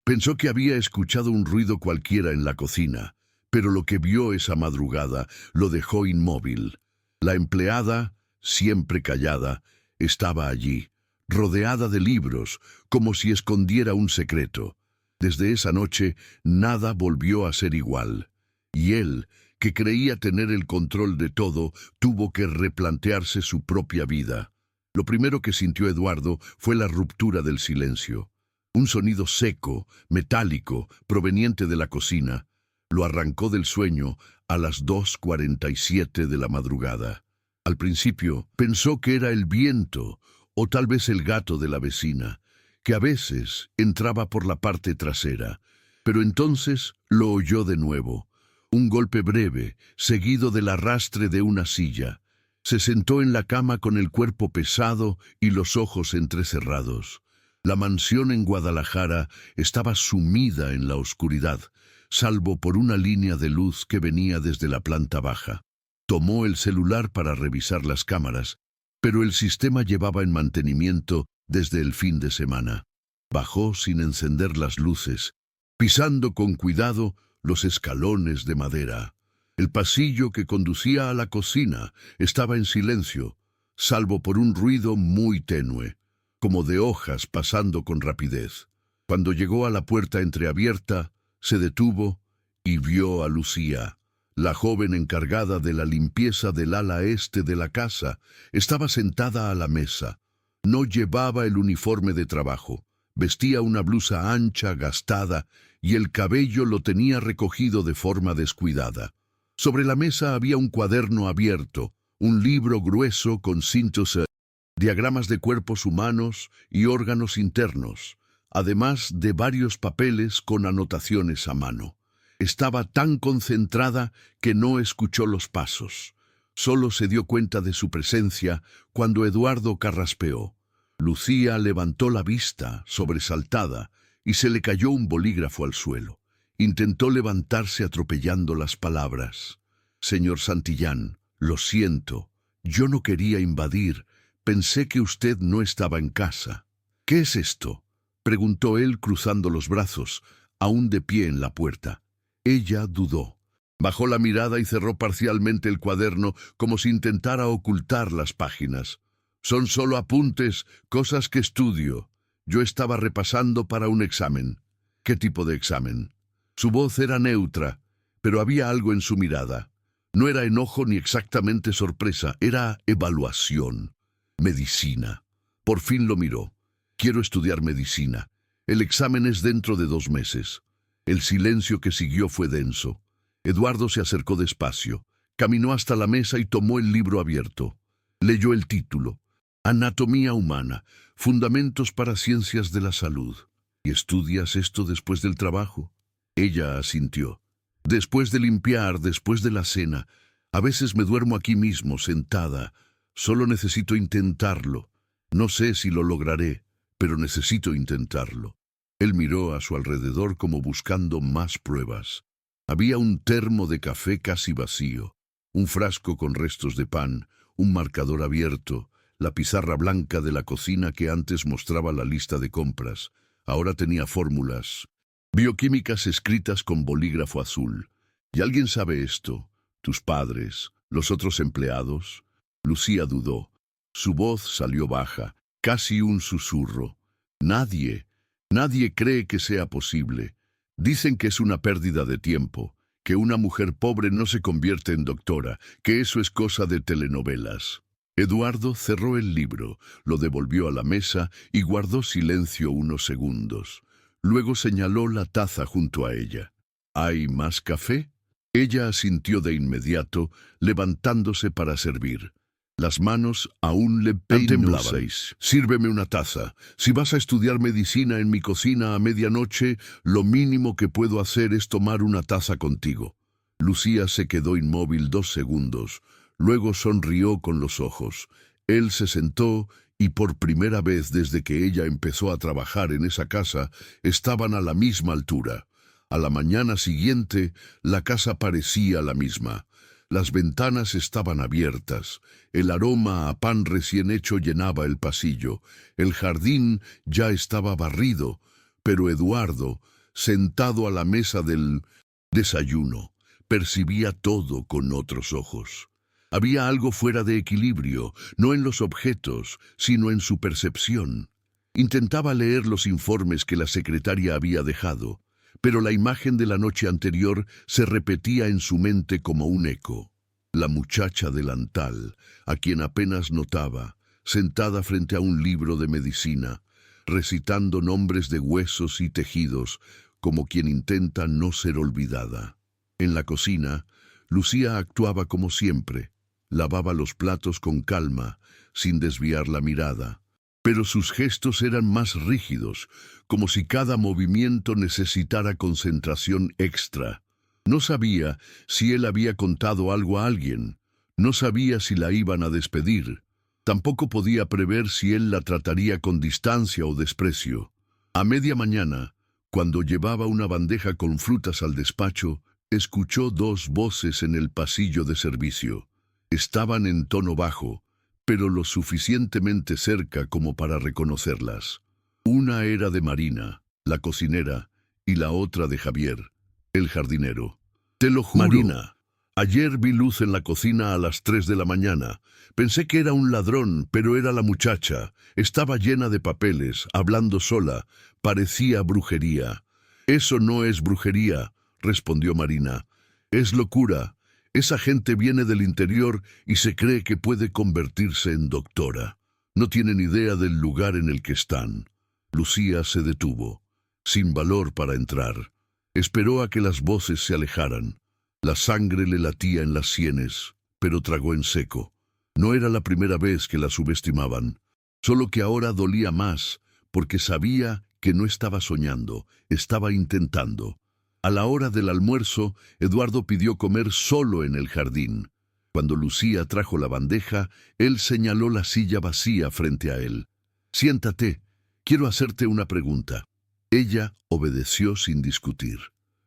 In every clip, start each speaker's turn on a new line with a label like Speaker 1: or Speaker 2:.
Speaker 1: Pensó que había escuchado un ruido cualquiera en la cocina, pero lo que vio esa madrugada lo dejó inmóvil. La empleada, siempre callada, estaba allí, rodeada de libros, como si escondiera un secreto. Desde esa noche nada volvió a ser igual, y él, que creía tener el control de todo, tuvo que replantearse su propia vida. Lo primero que sintió Eduardo fue la ruptura del silencio. Un sonido seco, metálico, proveniente de la cocina, lo arrancó del sueño a las 2:47 de la madrugada. Al principio pensó que era el viento o tal vez el gato de la vecina, que a veces entraba por la parte trasera, pero entonces lo oyó de nuevo. Un golpe breve, seguido del arrastre de una silla. Se sentó en la cama con el cuerpo pesado y los ojos entrecerrados. La mansión en Guadalajara estaba sumida en la oscuridad, salvo por una línea de luz que venía desde la planta baja. Tomó el celular para revisar las cámaras, pero el sistema llevaba en mantenimiento desde el fin de semana. Bajó sin encender las luces, pisando con cuidado los escalones de madera. El pasillo que conducía a la cocina estaba en silencio, salvo por un ruido muy tenue, como de hojas pasando con rapidez. Cuando llegó a la puerta entreabierta, se detuvo y vio a Lucía. La joven encargada de la limpieza del ala este de la casa estaba sentada a la mesa. No llevaba el uniforme de trabajo. Vestía una blusa ancha, gastada, y el cabello lo tenía recogido de forma descuidada. Sobre la mesa había un cuaderno abierto, un libro grueso con síntesis, diagramas de cuerpos humanos y órganos internos, además de varios papeles con anotaciones a mano. Estaba tan concentrada que no escuchó los pasos. Solo se dio cuenta de su presencia cuando Eduardo carraspeó. Lucía levantó la vista, sobresaltada, y se le cayó un bolígrafo al suelo. Intentó levantarse atropellando las palabras. Señor Santillán, lo siento. Yo no quería invadir. Pensé que usted no estaba en casa. ¿Qué es esto?, preguntó él cruzando los brazos, aún de pie en la puerta. Ella dudó. Bajó la mirada y cerró parcialmente el cuaderno como si intentara ocultar las páginas. Son solo apuntes, cosas que estudio. Yo estaba repasando para un examen. ¿Qué tipo de examen? Su voz era neutra, pero había algo en su mirada. No era enojo ni exactamente sorpresa, era evaluación. Medicina. Por fin lo miró. Quiero estudiar medicina. El examen es dentro de 2 meses. El silencio que siguió fue denso. Eduardo se acercó despacio, caminó hasta la mesa y tomó el libro abierto. Leyó el título. Anatomía humana, fundamentos para ciencias de la salud. ¿Y estudias esto después del trabajo? Ella asintió. Después de limpiar, después de la cena. A veces me duermo aquí mismo, sentada. Solo necesito intentarlo. No sé si lo lograré, pero necesito intentarlo. Él miró a su alrededor como buscando más pruebas. Había un termo de café casi vacío, un frasco con restos de pan, un marcador abierto, la pizarra blanca de la cocina que antes mostraba la lista de compras. Ahora tenía fórmulas bioquímicas escritas con bolígrafo azul. ¿Y alguien sabe esto? ¿Tus padres? ¿Los otros empleados? Lucía dudó. Su voz salió baja, casi un susurro. Nadie cree que sea posible. Dicen que es una pérdida de tiempo, que una mujer pobre no se convierte en doctora, que eso es cosa de telenovelas. Eduardo cerró el libro, lo devolvió a la mesa y guardó silencio unos segundos. Luego señaló la taza junto a ella. ¿Hay más café? Ella asintió de inmediato, levantándose para servir. Las manos aún le temblaban. Sírveme una taza. Si vas a estudiar medicina en mi cocina a medianoche, lo mínimo que puedo hacer es tomar una taza contigo. Lucía se quedó inmóvil 2 segundos. Luego sonrió con los ojos. Él se sentó y por primera vez desde que ella empezó a trabajar en esa casa, estaban a la misma altura. A la mañana siguiente, la casa parecía la misma. Las ventanas estaban abiertas, el aroma a pan recién hecho llenaba el pasillo, el jardín ya estaba barrido, pero Eduardo sentado a la mesa del desayuno, percibía todo con otros ojos. Había algo fuera de equilibrio, no en los objetos, sino en su percepción. Intentaba leer los informes que la secretaria había dejado, pero la imagen de la noche anterior se repetía en su mente como un eco. La muchacha delantal, a quien apenas notaba, sentada frente a un libro de medicina, recitando nombres de huesos y tejidos, como quien intenta no ser olvidada. En la cocina, Lucía actuaba como siempre. Lavaba los platos con calma, sin desviar la mirada. Pero sus gestos eran más rígidos, como si cada movimiento necesitara concentración extra. No sabía si él había contado algo a alguien. No sabía si la iban a despedir. Tampoco podía prever si él la trataría con distancia o desprecio. A media mañana, cuando llevaba una bandeja con frutas al despacho, escuchó dos voces en el pasillo de servicio. Estaban en tono bajo, pero lo suficientemente cerca como para reconocerlas. Una era de Marina, la cocinera, y la otra de Javier, el jardinero. «Te lo juro, Marina, ayer vi luz en la cocina a las 3 de la mañana. Pensé que era un ladrón, pero era la muchacha. Estaba llena de papeles, hablando sola. Parecía brujería». «Eso no es brujería», respondió Marina. «Es locura. Esa gente viene del interior y se cree que puede convertirse en doctora. No tienen idea del lugar en el que están». Lucía se detuvo, sin valor para entrar. Esperó a que las voces se alejaran. La sangre le latía en las sienes, pero tragó en seco. No era la primera vez que la subestimaban, solo que ahora dolía más, porque sabía que no estaba soñando, estaba intentando. A la hora del almuerzo, Eduardo pidió comer solo en el jardín. Cuando Lucía trajo la bandeja, él señaló la silla vacía frente a él. «Siéntate, quiero hacerte una pregunta». Ella obedeció sin discutir.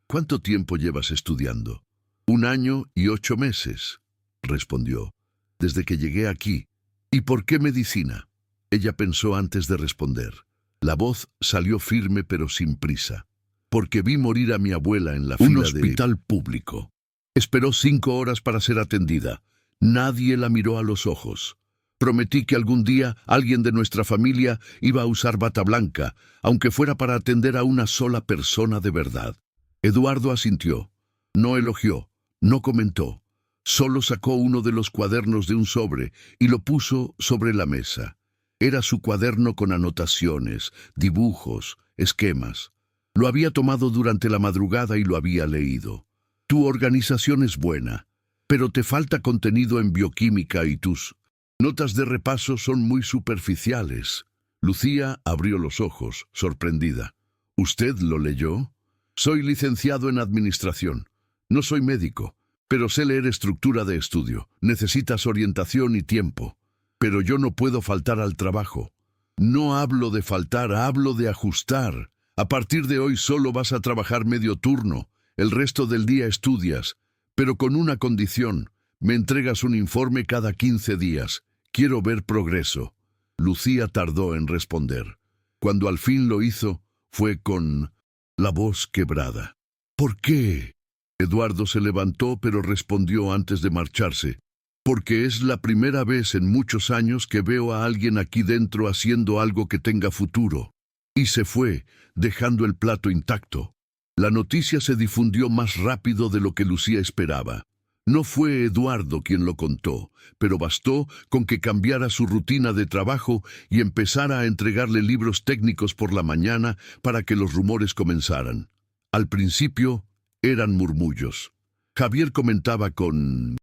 Speaker 1: «¿Cuánto tiempo llevas estudiando?» 1 año y 8 meses, respondió. «Desde que llegué aquí». «¿Y por qué medicina?». Ella pensó antes de responder. La voz salió firme pero sin prisa. «Porque vi morir a mi abuela en la fila de un hospital público. Esperó 5 horas para ser atendida. Nadie la miró a los ojos. Prometí que algún día alguien de nuestra familia iba a usar bata blanca, aunque fuera para atender a una sola persona de verdad». Eduardo asintió. No elogió, no comentó. Solo sacó uno de los cuadernos de un sobre y lo puso sobre la mesa. Era su cuaderno con anotaciones, dibujos, esquemas. Lo había tomado durante la madrugada y lo había leído. «Tu organización es buena, pero te falta contenido en bioquímica y tus notas de repaso son muy superficiales». Lucía abrió los ojos, sorprendida. «¿Usted lo leyó?» «Soy licenciado en administración. No soy médico, pero sé leer estructura de estudio. Necesitas orientación y tiempo. Pero yo no puedo faltar al trabajo». «No hablo de faltar, hablo de ajustar. A partir de hoy solo vas a trabajar medio turno. El resto del día estudias, pero con una condición. Me entregas un informe cada 15 días. Quiero ver progreso». Lucía tardó en responder. Cuando al fin lo hizo, fue con la voz quebrada. «¿Por qué?». Eduardo se levantó, pero respondió antes de marcharse. «Porque es la primera vez en muchos años que veo a alguien aquí dentro haciendo algo que tenga futuro». Y se fue, dejando el plato intacto. La noticia se difundió más rápido de lo que Lucía esperaba. No fue Eduardo quien lo contó, pero bastó con que cambiara su rutina de trabajo y empezara a entregarle libros técnicos por la mañana para que los rumores comenzaran. Al principio eran murmullos. Javier comentaba con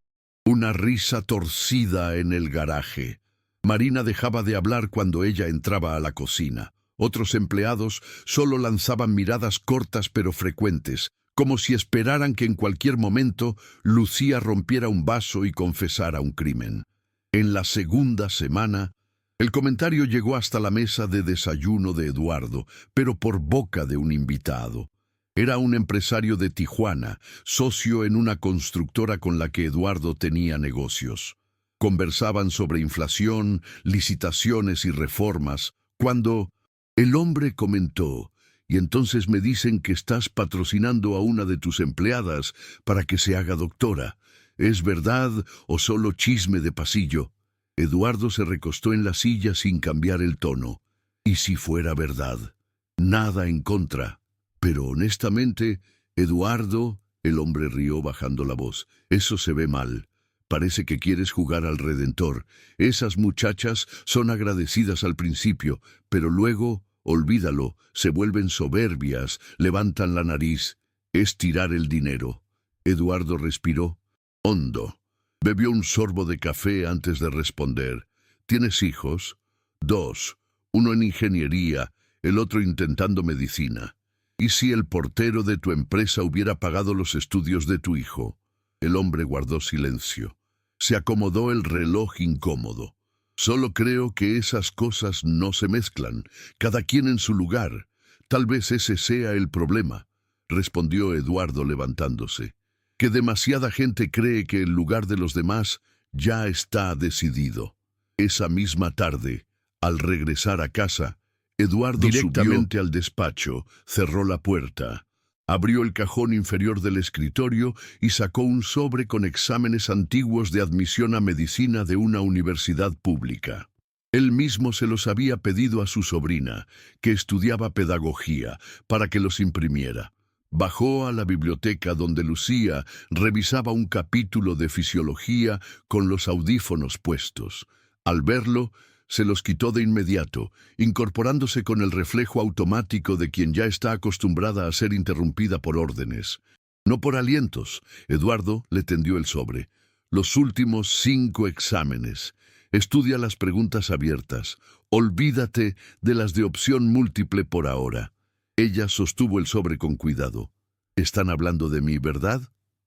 Speaker 1: una risa torcida en el garaje. Marina dejaba de hablar cuando ella entraba a la cocina. Otros empleados solo lanzaban miradas cortas pero frecuentes, como si esperaran que en cualquier momento Lucía rompiera un vaso y confesara un crimen. En la segunda semana, el comentario llegó hasta la mesa de desayuno de Eduardo, pero por boca de un invitado. Era un empresario de Tijuana, socio en una constructora con la que Eduardo tenía negocios. Conversaban sobre inflación, licitaciones y reformas, cuando el hombre comentó Y entonces me dicen que estás patrocinando a una de tus empleadas para que se haga doctora. ¿Es verdad o solo chisme de pasillo? Eduardo se recostó en la silla sin cambiar el tono. ¿Y si fuera verdad? Nada en contra. Pero honestamente, Eduardo, el hombre rió bajando la voz, eso se ve mal. Parece que quieres jugar al Redentor. Esas muchachas son agradecidas al principio, pero luego, olvídalo, se vuelven soberbias, levantan la nariz. Es tirar el dinero. Eduardo respiró hondo. Bebió un sorbo de café antes de responder. ¿Tienes hijos? 2. Uno en ingeniería, el otro intentando medicina. ¿Y si el portero de tu empresa hubiera pagado los estudios de tu hijo? El hombre guardó silencio. Se acomodó el reloj incómodo. Solo creo que esas cosas no se mezclan, cada quien en su lugar. Tal vez ese sea el problema, respondió Eduardo levantándose. Que demasiada gente cree que el lugar de los demás ya está decidido. Esa misma tarde, al regresar a casa, Eduardo directamente al despacho, cerró la puerta, abrió el cajón inferior del escritorio y sacó un sobre con exámenes antiguos de admisión a medicina de una universidad pública. Él mismo se los había pedido a su sobrina, que estudiaba pedagogía, para que los imprimiera. Bajó a la biblioteca donde Lucía revisaba un capítulo de fisiología con los audífonos puestos. Al verlo, se los quitó de inmediato, incorporándose con el reflejo automático de quien ya está acostumbrada a ser interrumpida por órdenes. No por alientos. Eduardo le tendió el sobre. Los últimos 5 exámenes. Estudia las preguntas abiertas. Olvídate de las de opción múltiple por ahora. Ella sostuvo el sobre con cuidado. «Están hablando de mí, ¿verdad?»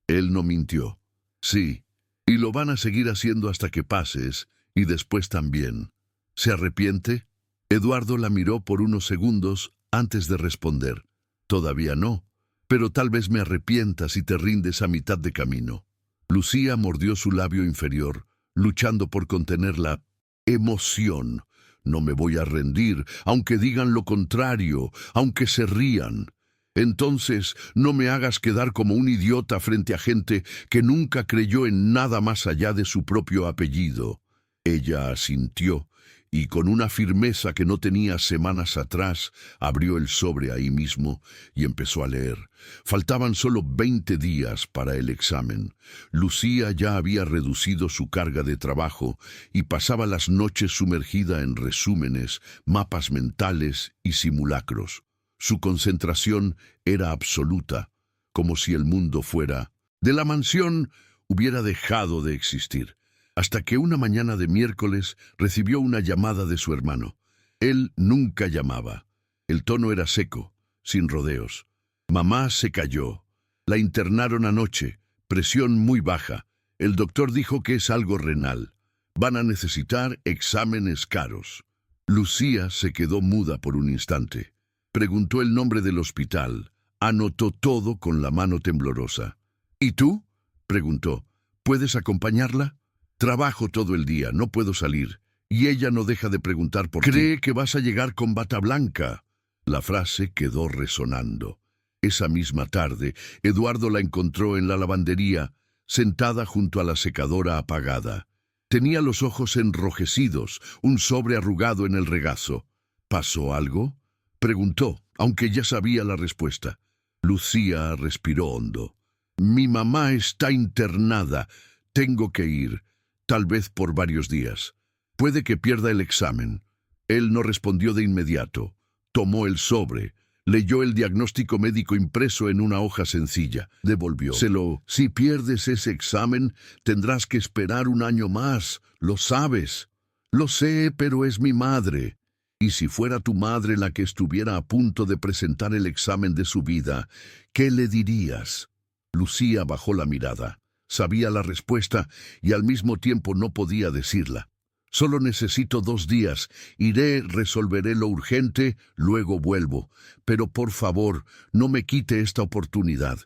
Speaker 1: Él no mintió. «Sí, y lo van a seguir haciendo hasta que pases, y después también. ¿Se arrepiente?» Eduardo la miró por unos segundos antes de responder. «Todavía no, pero tal vez me arrepienta si te rindes a mitad de camino». Lucía mordió su labio inferior, luchando por contener la emoción. «No me voy a rendir, aunque digan lo contrario, aunque se rían. Entonces, no me hagas quedar como un idiota frente a gente que nunca creyó en nada más allá de su propio apellido». Ella asintió, y con una firmeza que no tenía semanas atrás, abrió el sobre ahí mismo y empezó a leer. Faltaban solo 20 días para el examen. Lucía ya había reducido su carga de trabajo y pasaba las noches sumergida en resúmenes, mapas mentales y simulacros. Su concentración era absoluta, como si el mundo fuera de la mansión hubiera dejado de existir. Hasta que una mañana de miércoles recibió una llamada de su hermano. Él nunca llamaba. El tono era seco, sin rodeos. «Mamá se cayó. La internaron anoche. Presión muy baja. El doctor dijo que es algo renal. Van a necesitar exámenes caros». Lucía se quedó muda por un instante. Preguntó el nombre del hospital. Anotó todo con la mano temblorosa. «¿Y tú?», preguntó. «¿Puedes acompañarla?» «Trabajo todo el día, no puedo salir». Y ella no deja de preguntar por ti. «¿Cree que vas a llegar con bata blanca?» La frase quedó resonando. Esa misma tarde, Eduardo la encontró en la lavandería, sentada junto a la secadora apagada. Tenía los ojos enrojecidos, un sobre arrugado en el regazo. «¿Pasó algo?», preguntó, aunque ya sabía la respuesta. Lucía respiró hondo. «Mi mamá está internada. Tengo que ir. Tal vez por varios días. Puede que pierda el examen». Él no respondió de inmediato. Tomó el sobre, leyó el diagnóstico médico impreso en una hoja sencilla. Devolvióselo. «Si pierdes ese examen, tendrás que esperar un año más. Lo sabes». «Lo sé, pero es mi madre». «Y si fuera tu madre la que estuviera a punto de presentar el examen de su vida, ¿qué le dirías?» Lucía bajó la mirada. Sabía la respuesta y al mismo tiempo no podía decirla. «Solo necesito 2 días. Iré, resolveré lo urgente, luego vuelvo. Pero por favor, no me quite esta oportunidad».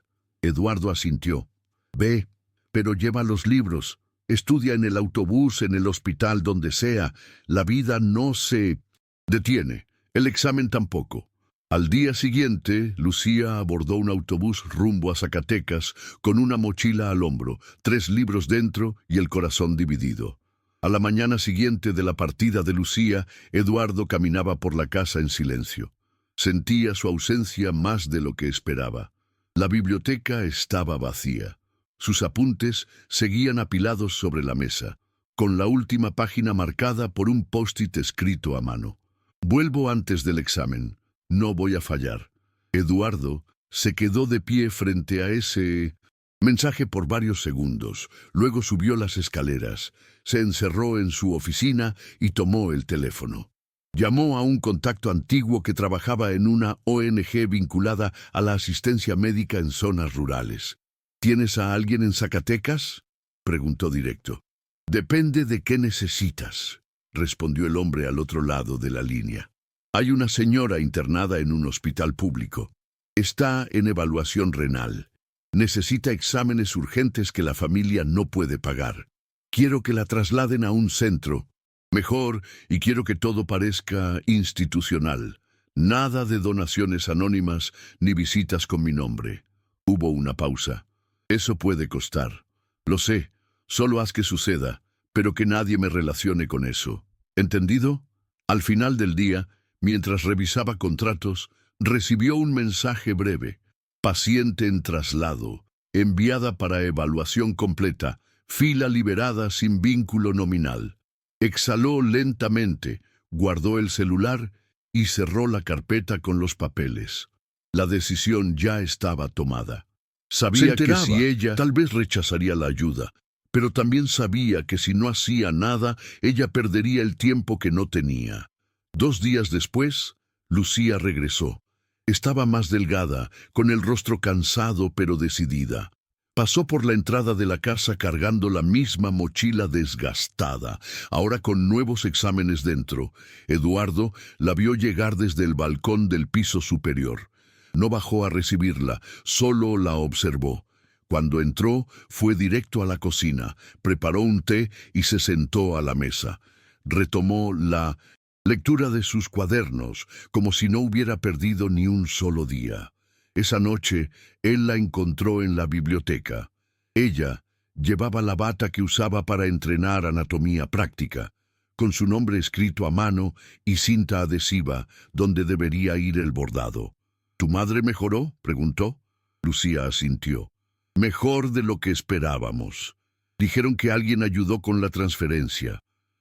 Speaker 1: Eduardo asintió. «Ve, pero lleva los libros. Estudia en el autobús, en el hospital, donde sea. La vida no se detiene. El examen tampoco». Al día siguiente, Lucía abordó un autobús rumbo a Zacatecas con una mochila al hombro, 3 libros dentro y el corazón dividido. A la mañana siguiente de la partida de Lucía, Eduardo caminaba por la casa en silencio. Sentía su ausencia más de lo que esperaba. La biblioteca estaba vacía. Sus apuntes seguían apilados sobre la mesa, con la última página marcada por un post-it escrito a mano. Vuelvo antes del examen. No voy a fallar. Eduardo se quedó de pie frente a ese mensaje por varios segundos. Luego subió las escaleras, se encerró en su oficina y tomó el teléfono. Llamó a un contacto antiguo que trabajaba en una ONG vinculada a la asistencia médica en zonas rurales. ¿Tienes a alguien en Zacatecas?, preguntó directo. Depende de qué necesitas, respondió el hombre al otro lado de la línea. Hay una señora internada en un hospital público. Está en evaluación renal. Necesita exámenes urgentes que la familia no puede pagar. Quiero que la trasladen a un centro. Mejor, y quiero que todo parezca institucional. Nada de donaciones anónimas ni visitas con mi nombre. Hubo una pausa. Eso puede costar. Lo sé, solo haz que suceda, pero que nadie me relacione con eso. ¿Entendido? Al final del día, mientras revisaba contratos, recibió un mensaje breve. Paciente en traslado, enviada para evaluación completa, fila liberada sin vínculo nominal. Exhaló lentamente, guardó el celular y cerró la carpeta con los papeles. La decisión ya estaba tomada. Sabía que si ella tal vez rechazaría la ayuda, pero también sabía que si no hacía nada, ella perdería el tiempo que no tenía. 2 días después, Lucía regresó. Estaba más delgada, con el rostro cansado pero decidida. Pasó por la entrada de la casa cargando la misma mochila desgastada, ahora con nuevos exámenes dentro. Eduardo la vio llegar desde el balcón del piso superior. No bajó a recibirla, solo la observó. Cuando entró, fue directo a la cocina, preparó un té y se sentó a la mesa. Retomó la lectura de sus cuadernos, como si no hubiera perdido ni un solo día. Esa noche, él la encontró en la biblioteca. Ella llevaba la bata que usaba para entrenar anatomía práctica, con su nombre escrito a mano y cinta adhesiva donde debería ir el bordado. ¿Tu madre mejoró?, preguntó. Lucía asintió. Mejor de lo que esperábamos. Dijeron que alguien ayudó con la transferencia.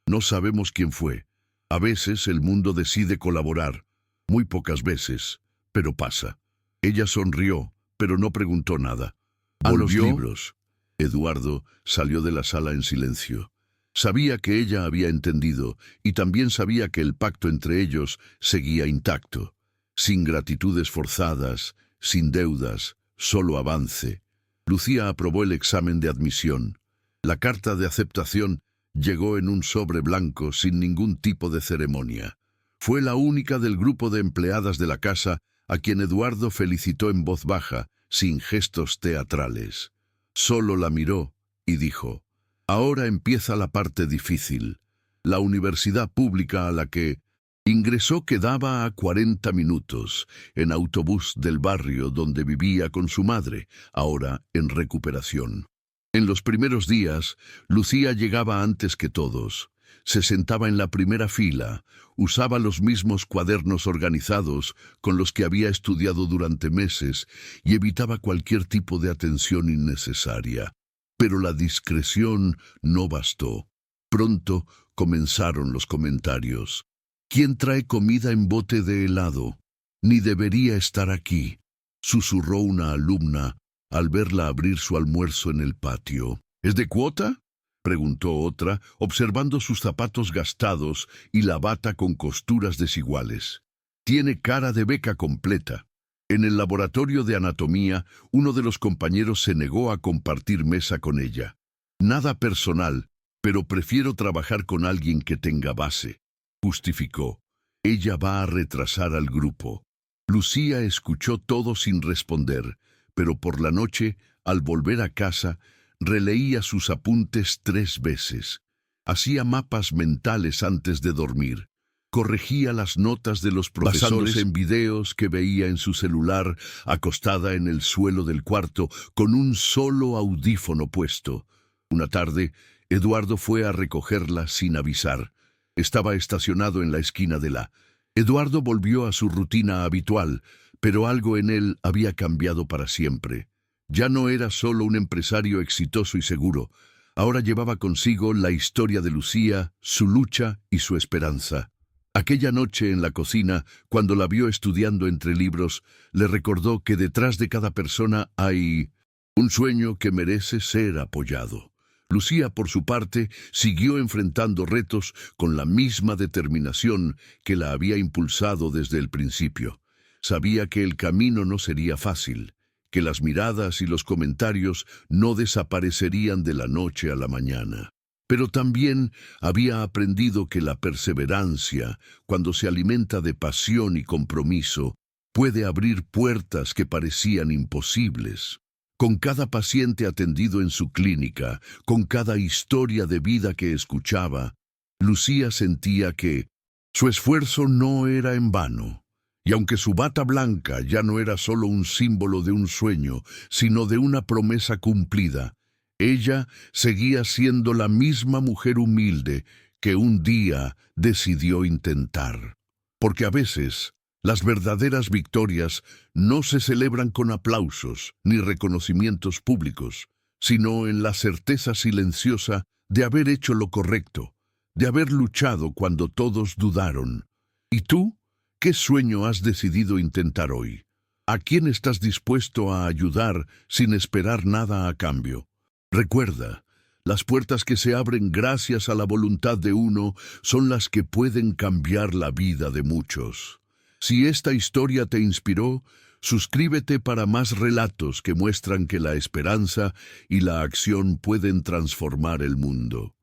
Speaker 1: No sabemos quién fue. A veces el mundo decide colaborar. Muy pocas veces, pero pasa. Ella sonrió, pero no preguntó nada. ¿A los libros? Eduardo salió de la sala en silencio. Sabía que ella había entendido y también sabía que el pacto entre ellos seguía intacto. Sin gratitudes forzadas, sin deudas, solo avance. Lucía aprobó el examen de admisión. La carta de aceptación llegó en un sobre blanco sin ningún tipo de ceremonia. Fue la única del grupo de empleadas de la casa a quien Eduardo felicitó en voz baja, sin gestos teatrales. Solo la miró y dijo: «Ahora empieza la parte difícil. La universidad pública a la que ingresó quedaba a 40 minutos, en autobús del barrio donde vivía con su madre, ahora en recuperación. En los primeros días, Lucía llegaba antes que todos. Se sentaba en la primera fila, usaba los mismos cuadernos organizados con los que había estudiado durante meses y evitaba cualquier tipo de atención innecesaria. Pero la discreción no bastó. Pronto comenzaron los comentarios. «¿Quién trae comida en bote de helado? Ni debería estar aquí», susurró una alumna al verla abrir su almuerzo en el patio. «¿Es de cuota?», preguntó otra, observando sus zapatos gastados y la bata con costuras desiguales. «Tiene cara de beca completa». En el laboratorio de anatomía, uno de los compañeros se negó a compartir mesa con ella. «Nada personal, pero prefiero trabajar con alguien que tenga base», justificó. «Ella va a retrasar al grupo». Lucía escuchó todo sin responder, pero por la noche, al volver a casa, releía sus apuntes 3 veces. Hacía mapas mentales antes de dormir. corregía las notas de los profesores basándose en videos que veía en su celular, acostada en el suelo del cuarto, con un solo audífono puesto. Una tarde, Eduardo fue a recogerla sin avisar. Estaba estacionado en la esquina de la... Eduardo volvió a su rutina habitual, pero algo en él había cambiado para siempre. Ya no era solo un empresario exitoso y seguro. Ahora llevaba consigo la historia de Lucía, su lucha y su esperanza. Aquella noche en la cocina, cuando la vio estudiando entre libros, le recordó que detrás de cada persona hay un sueño que merece ser apoyado. Lucía, por su parte, siguió enfrentando retos con la misma determinación que la había impulsado desde el principio. Sabía que el camino no sería fácil, que las miradas y los comentarios no desaparecerían de la noche a la mañana. Pero también había aprendido que la perseverancia, cuando se alimenta de pasión y compromiso, puede abrir puertas que parecían imposibles. Con cada paciente atendido en su clínica, con cada historia de vida que escuchaba, Lucía sentía que su esfuerzo no era en vano. Y aunque su bata blanca ya no era solo un símbolo de un sueño, sino de una promesa cumplida, ella seguía siendo la misma mujer humilde que un día decidió intentar. Porque a veces, las verdaderas victorias no se celebran con aplausos ni reconocimientos públicos, sino en la certeza silenciosa de haber hecho lo correcto, de haber luchado cuando todos dudaron. ¿Y tú? ¿Qué sueño has decidido intentar hoy? ¿A quién estás dispuesto a ayudar sin esperar nada a cambio? Recuerda, las puertas que se abren gracias a la voluntad de uno son las que pueden cambiar la vida de muchos. Si esta historia te inspiró, suscríbete para más relatos que muestran que la esperanza y la acción pueden transformar el mundo.